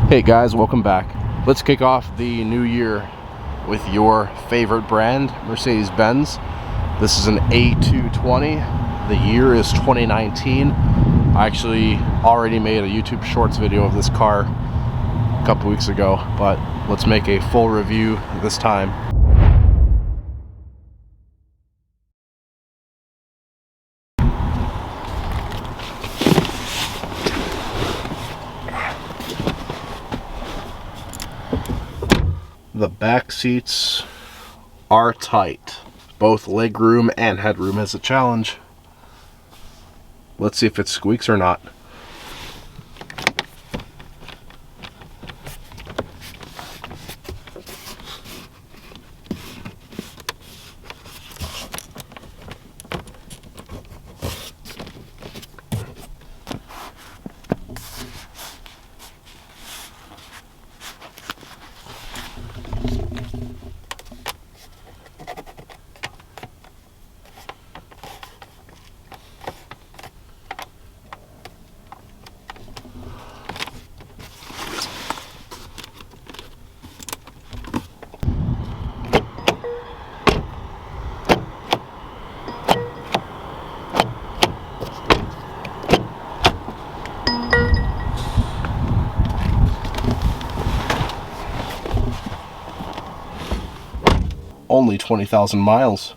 Hey guys, welcome back. Let's kick off the new year with your favorite brand, Mercedes-Benz. This is an A220. The year is 2019. I actually already made a YouTube Shorts video of this car a couple weeks ago, but let's make a full review this time. The back seats are tight. Both legroom and headroom is a challenge. Let's see if it squeaks or not. Only 20,000 miles.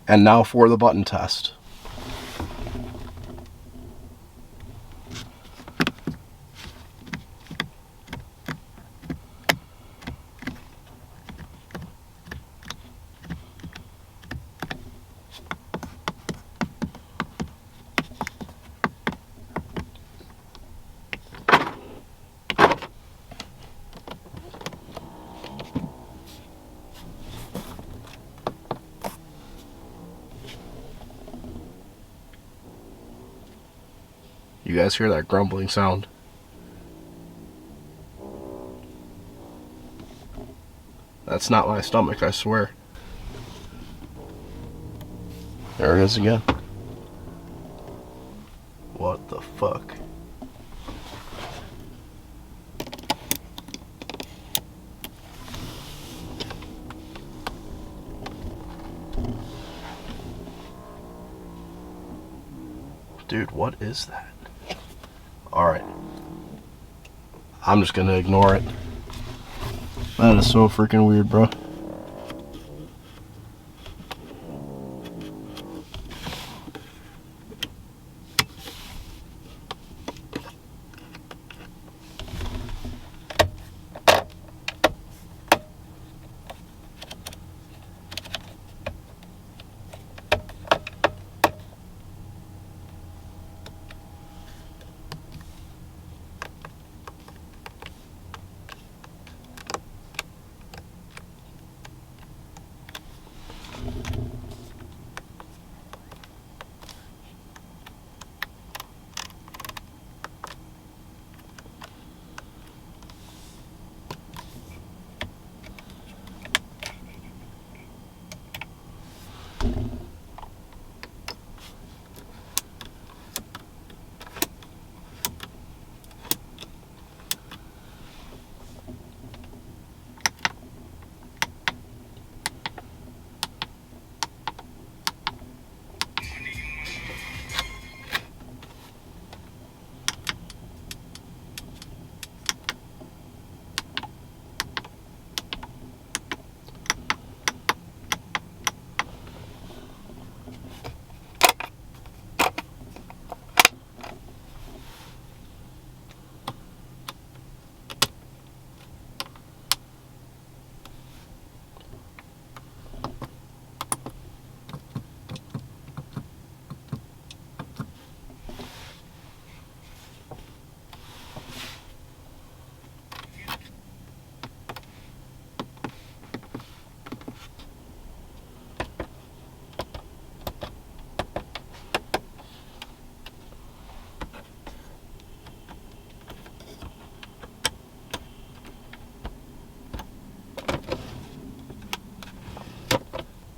And now for the button test. You guys hear that grumbling sound? That's not my stomach, I swear. There it is again. What the fuck? Dude, what is that? Alright. I'm just gonna ignore it. That is so freaking weird, bro.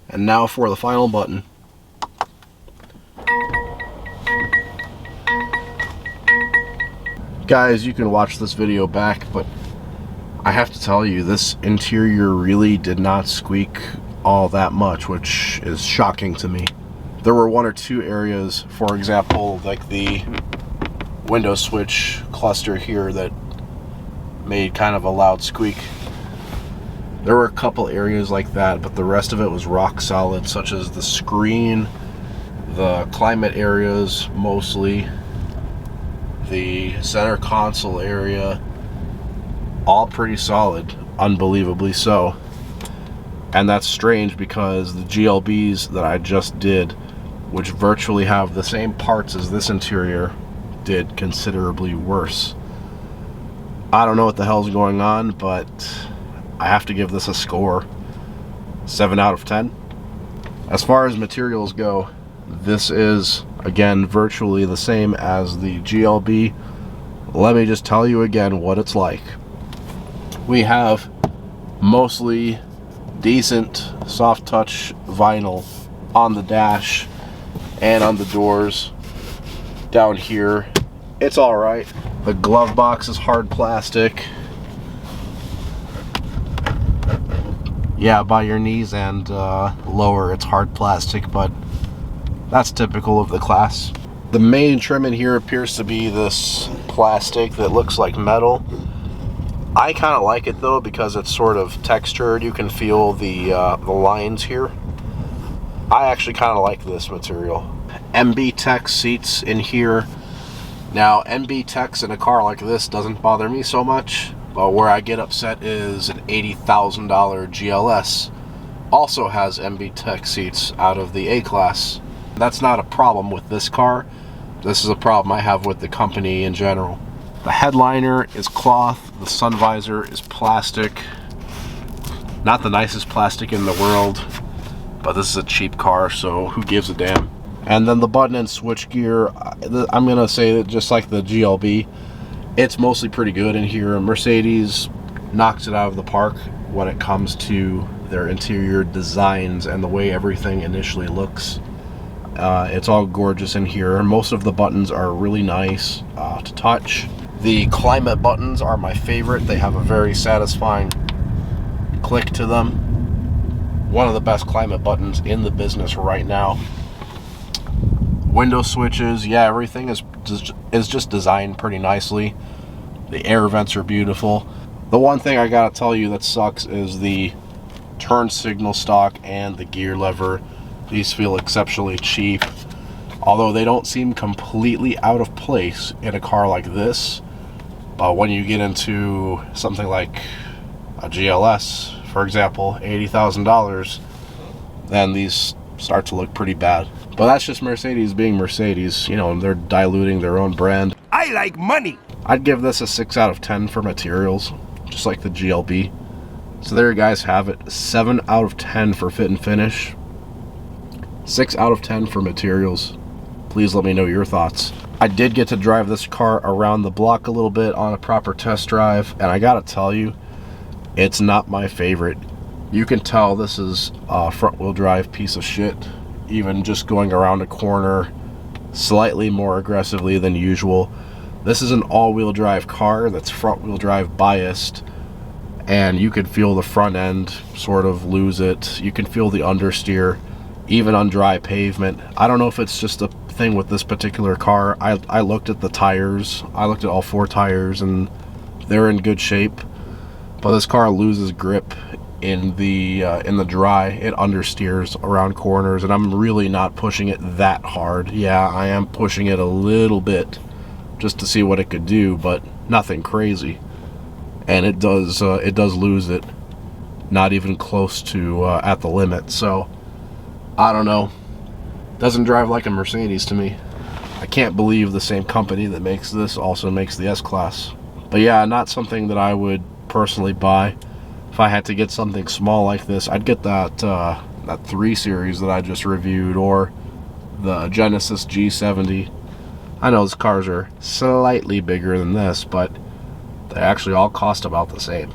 And now for the final button. Guys, you can watch this video back, but I have to tell you, this interior really did not squeak all that much, which is shocking to me. There were one or two areas, for example, like the window switch cluster here that made kind of a loud squeak. There were a couple areas like that, but the rest of it was rock solid, such as the screen, the climate areas mostly, the center console area, all pretty solid, unbelievably so. And that's strange because the GLBs that I just did, which virtually have the same parts as this interior, did considerably worse. I don't know what the hell's going on, but I have to give this a score 7 out of 10. As far as materials go, this is again virtually the same as the GLB. Let me just tell you again what it's like. We have mostly decent soft touch vinyl on the dash and on the doors. Down here it's all right. The glove box is hard plastic. Yeah, by your knees and lower it's hard plastic, but that's typical of the class. The main trim in here appears to be this plastic that looks like metal. I kind of like it though because it's sort of textured. You can feel the lines here. I actually kind of like this material. MB Tech seats in here. Now, MB Techs in a car like this doesn't bother me so much, but where I get upset is an $80,000 GLS also has MB Tech seats out of the A-Class. That's not a problem with this car. This is a problem I have with the company in general. The headliner is cloth, the sun visor is plastic. Not the nicest plastic in the world, but this is a cheap car, so who gives a damn? And then the button and switch gear, I'm gonna say that just like the GLB, it's mostly pretty good in here. Mercedes knocks it out of the park. when it comes to their interior designs and the way everything initially looks. It's all gorgeous in here. Most of the buttons are really nice to touch. The climate buttons are my favorite. They have a very satisfying click to them. One of the best climate buttons in the business right now. Window switches, yeah, everything is just designed pretty nicely. The air vents are beautiful. The one thing I gotta tell you that sucks is the turn signal stock and the gear lever. These feel exceptionally cheap, although they don't seem completely out of place in a car like this. But when you get into something like a GLS, for example, $80,000, then these start to look pretty bad. But that's just Mercedes being Mercedes. You know, they're diluting their own brand. I like money. I'd give this a 6 out of 10 for materials, just like the GLB. So there you guys have it. 7 out of 10 for fit and finish. 6 out of 10 for materials. Please let me know your thoughts. I did get to drive this car around the block a little bit on a proper test drive, and I gotta tell you, it's not my favorite. You can tell this is a front-wheel drive piece of shit. Even just going around a corner slightly more aggressively than usual. This is an all-wheel drive car that's front-wheel drive biased, and you could feel the front end sort of lose it. You can feel the understeer, even on dry pavement. I don't know if it's just a thing with this particular car. I looked at the tires. I looked at all 4 tires, and they're in good shape. But this car loses grip in the dry. It understeers around corners, and I'm really not pushing it that hard. Yeah, I am pushing it a little bit just to see what it could do, but nothing crazy. And it does lose it, not even close to at the limit. So I don't know. Doesn't drive like a Mercedes to me. I can't believe the same company that makes this also makes the S-Class. But yeah, not something that I would personally buy. If I had to get something small like this, I'd get that 3 Series that I just reviewed, or the Genesis G70. I know those cars are slightly bigger than this, but they actually all cost about the same,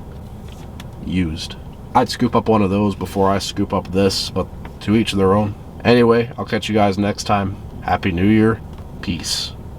used. I'd scoop up one of those before I scoop up this, but to each their own. Anyway, I'll catch you guys next time. Happy New Year. Peace.